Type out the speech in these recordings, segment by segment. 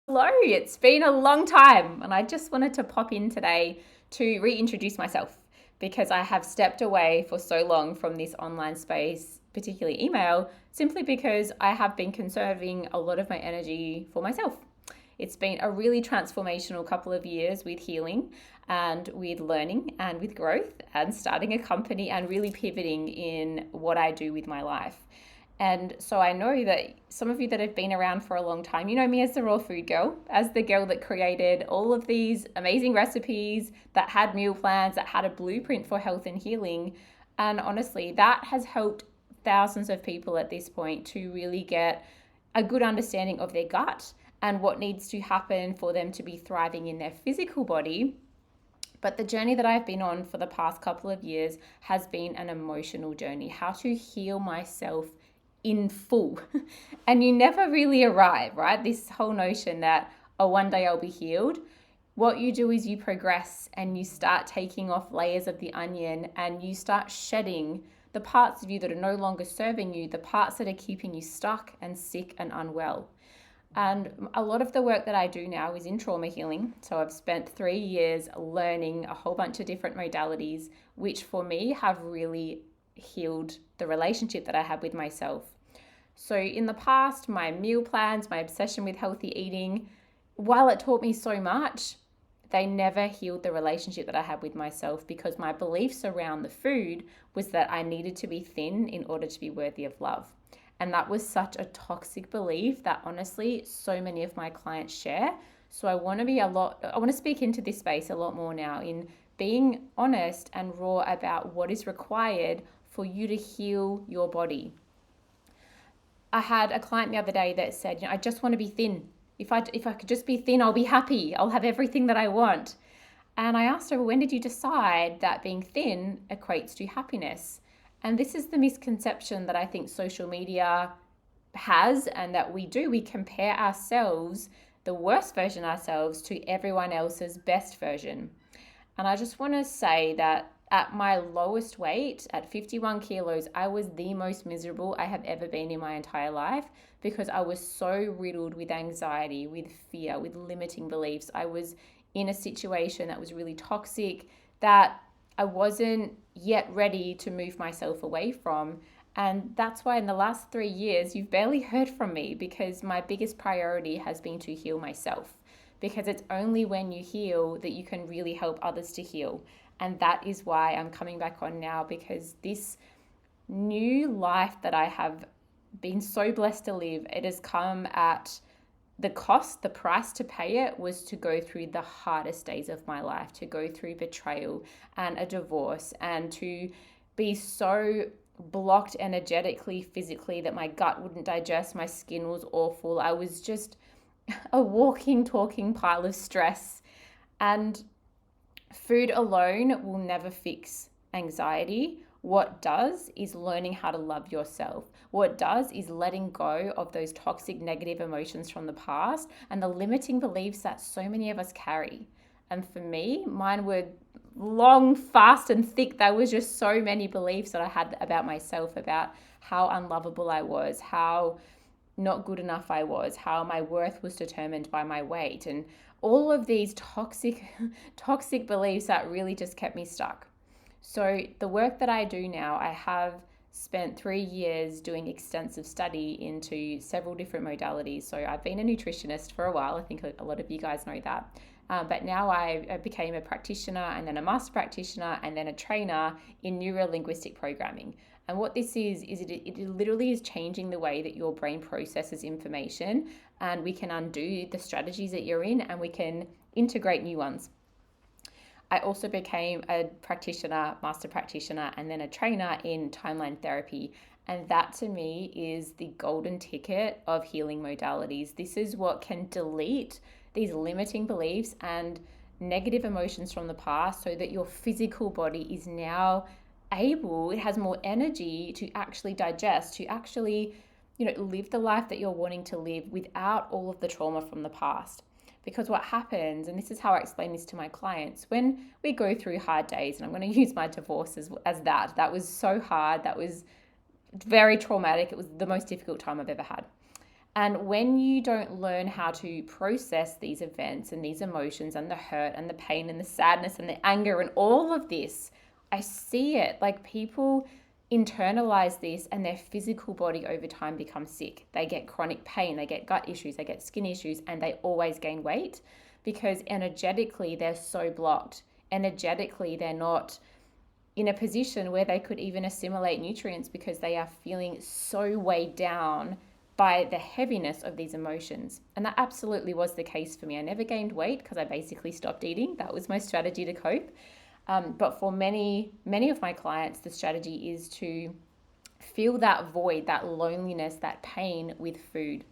Hello, it's been a long time, and I just wanted to pop in today to reintroduce myself because I have stepped away for so long from this online space, particularly email, simply because I have been conserving a lot of my energy for myself. It's been a really transformational couple of years with healing and with learning and with growth and starting a company and really pivoting in what I do with my life. And so I know that some of you that have been around for a long time, you know me as the Raw Food Girl, as the girl that created all of these amazing recipes, that had meal plans, that had a blueprint for health and healing. And honestly, that has helped thousands of people at this point to really get a good understanding of their gut and what needs to happen for them to be thriving in their physical body. But the journey that I've been on for the past couple of years has been an emotional journey, how to heal myself in full. And you never really arrive, right? This whole notion that, oh, one day I'll be healed. What you do is you progress and you start taking off layers of the onion and you start shedding the parts of you that are no longer serving you, the parts that are keeping you stuck and sick and unwell. And a lot of the work that I do now is in trauma healing. So I've spent 3 years learning a whole bunch of different modalities, which for me have really healed the relationship that I had with myself. So in the past, my meal plans, my obsession with healthy eating, while it taught me so much, they never healed the relationship that I had with myself because my beliefs around the food was that I needed to be thin in order to be worthy of love. And that was such a toxic belief that honestly so many of my clients share. So I want to speak into this space a lot more now in being honest and raw about what is required for you to heal your body. I had a client the other day that said, I just want to be thin. If I could just be thin, I'll be happy. I'll have everything that I want. And I asked her, well, when did you decide that being thin equates to happiness? And this is the misconception that I think social media has and that we do. We compare ourselves, the worst version of ourselves, to everyone else's best version. And I just want to say that at my lowest weight, at 51 kilos, I was the most miserable I have ever been in my entire life because I was so riddled with anxiety, with fear, with limiting beliefs. I was in a situation that was really toxic that I wasn't yet ready to move myself away from. And that's why in the last 3 years, you've barely heard from me because my biggest priority has been to heal myself. Because it's only when you heal that you can really help others to heal. And that is why I'm coming back on now, because this new life that I have been so blessed to live, it has come at the cost, the price to pay it was to go through the hardest days of my life, to go through betrayal and a divorce, and to be so blocked energetically, physically, that my gut wouldn't digest, my skin was awful. I was just a walking, talking pile of stress. And food alone will never fix anxiety. What does is learning how to love yourself. What does is letting go of those toxic negative emotions from the past and the limiting beliefs that so many of us carry. And for me, mine were long, fast, and thick. There was just so many beliefs that I had about myself, about how unlovable I was, how not good enough I was, how my worth was determined by my weight, and all of these toxic beliefs that really just kept me stuck. So the work that I do now, I have spent 3 years doing extensive study into several different modalities. So I've been a nutritionist for a while. I think a lot of you guys know that. But now I became a practitioner and then a master practitioner and then a trainer in neuro-linguistic programming. And what this is it literally is changing the way that your brain processes information, and we can undo the strategies that you're in and we can integrate new ones. I also became a practitioner, master practitioner, and then a trainer in timeline therapy. And that to me is the golden ticket of healing modalities. This is what can delete these limiting beliefs and negative emotions from the past so that your physical body is now able, it has more energy to actually digest, to actually, live the life that you're wanting to live without all of the trauma from the past. Because what happens, and this is how I explain this to my clients, when we go through hard days, and I'm going to use my divorce as that was so hard, that was very traumatic. It was the most difficult time I've ever had. And when you don't learn how to process these events and these emotions and the hurt and the pain and the sadness and the anger and all of this, I see it like people internalize this and their physical body over time becomes sick. They get chronic pain, they get gut issues, they get skin issues, and they always gain weight because energetically they're so blocked. Energetically, they're not in a position where they could even assimilate nutrients because they are feeling so weighed down by the heaviness of these emotions. And that absolutely was the case for me. I never gained weight because I basically stopped eating. That was my strategy to cope. But for many of my clients, the strategy is to feel that void, that loneliness, that pain with food.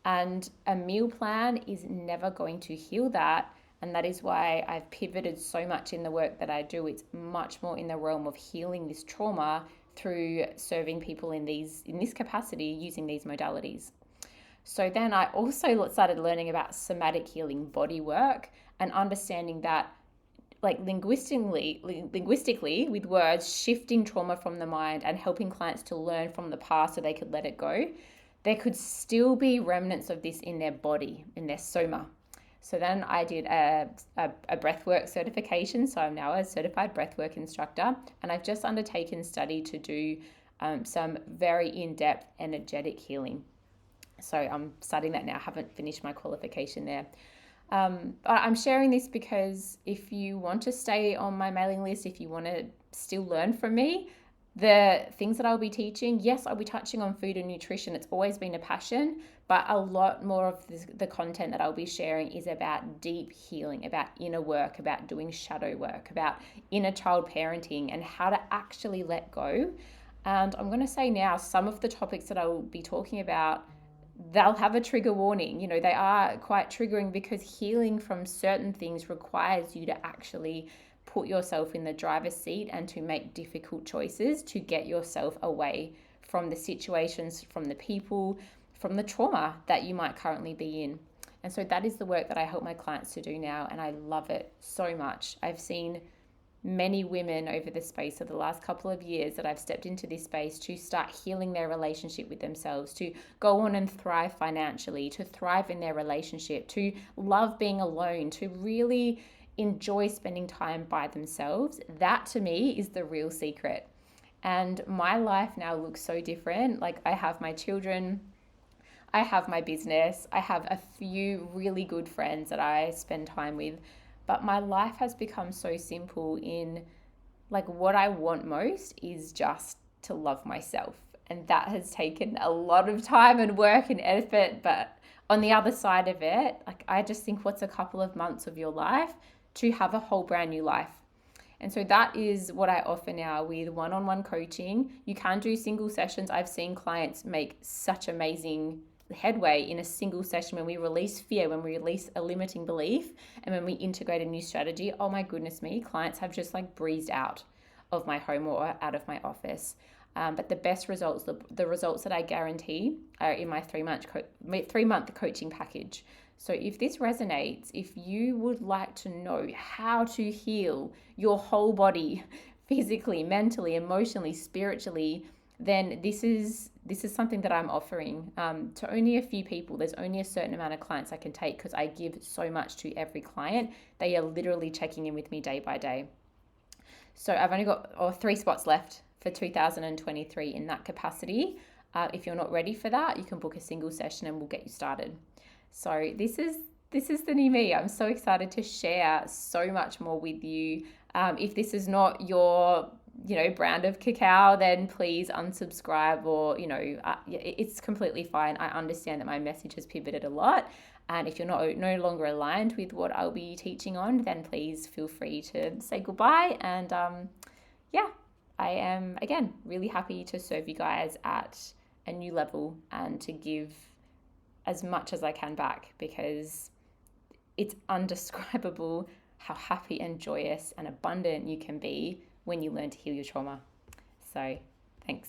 And a meal plan is never going to heal that. And that is why I've pivoted so much in the work that I do. It's much more in the realm of healing this trauma through serving people in this capacity using these modalities. So then I also started learning about somatic healing body work and understanding that like linguistically with words, shifting trauma from the mind and helping clients to learn from the past so they could let it go, there could still be remnants of this in their body, in their soma. So then I did a breathwork certification. So I'm now a certified breathwork instructor, and I've just undertaken study to do some very in-depth energetic healing. So I'm studying that now. I haven't finished my qualification there. I'm sharing this because if you want to stay on my mailing list, if you want to still learn from me, the things that I'll be teaching, yes, I'll be touching on food and nutrition. It's always been a passion, but a lot more of the content that I'll be sharing is about deep healing, about inner work, about doing shadow work, about inner child parenting and how to actually let go. And I'm going to say now, some of the topics that I will be talking about, they'll have a trigger warning. You know, they are quite triggering because healing from certain things requires you to actually put yourself in the driver's seat and to make difficult choices to get yourself away from the situations, from the people, from the trauma that you might currently be in. And so that is the work that I help my clients to do now, and I love it so much. I've seen many women over the space of the last couple of years that I've stepped into this space to start healing their relationship with themselves, to go on and thrive financially, to thrive in their relationship, to love being alone, to really enjoy spending time by themselves. That to me is the real secret. And my life now looks so different. Like I have my children, I have my business, I have a few really good friends that I spend time with, but my life has become so simple in like what I want most is just to love myself. And that has taken a lot of time and work and effort, but on the other side of it, like I just think what's a couple of months of your life to have a whole brand new life. And so that is what I offer now with one-on-one coaching. You can do single sessions. I've seen clients make such amazing headway in a single session when we release fear, when we release a limiting belief, and when we integrate a new strategy. Oh my goodness me, clients have just like breezed out of my home or out of my office. But the best results, the results that I guarantee are in my 3-month coaching package. So if this resonates, if you would like to know how to heal your whole body, physically, mentally, emotionally, spiritually, then this is something that I'm offering to only a few people. There's only a certain amount of clients I can take because I give so much to every client. They are literally checking in with me day by day. So I've only got 3 spots left for 2023 in that capacity. If you're not ready for that, you can book a single session and we'll get you started. So this is the new me. I'm so excited to share so much more with you. If this is not your brand of cacao, then please unsubscribe or it's completely fine. I understand that my message has pivoted a lot, and if you're no longer aligned with what I'll be teaching on, then please feel free to say goodbye. And I am again really happy to serve you guys at a new level and to give as much as I can back, because it's undescribable how happy and joyous and abundant you can be when you learn to heal your trauma. So thanks.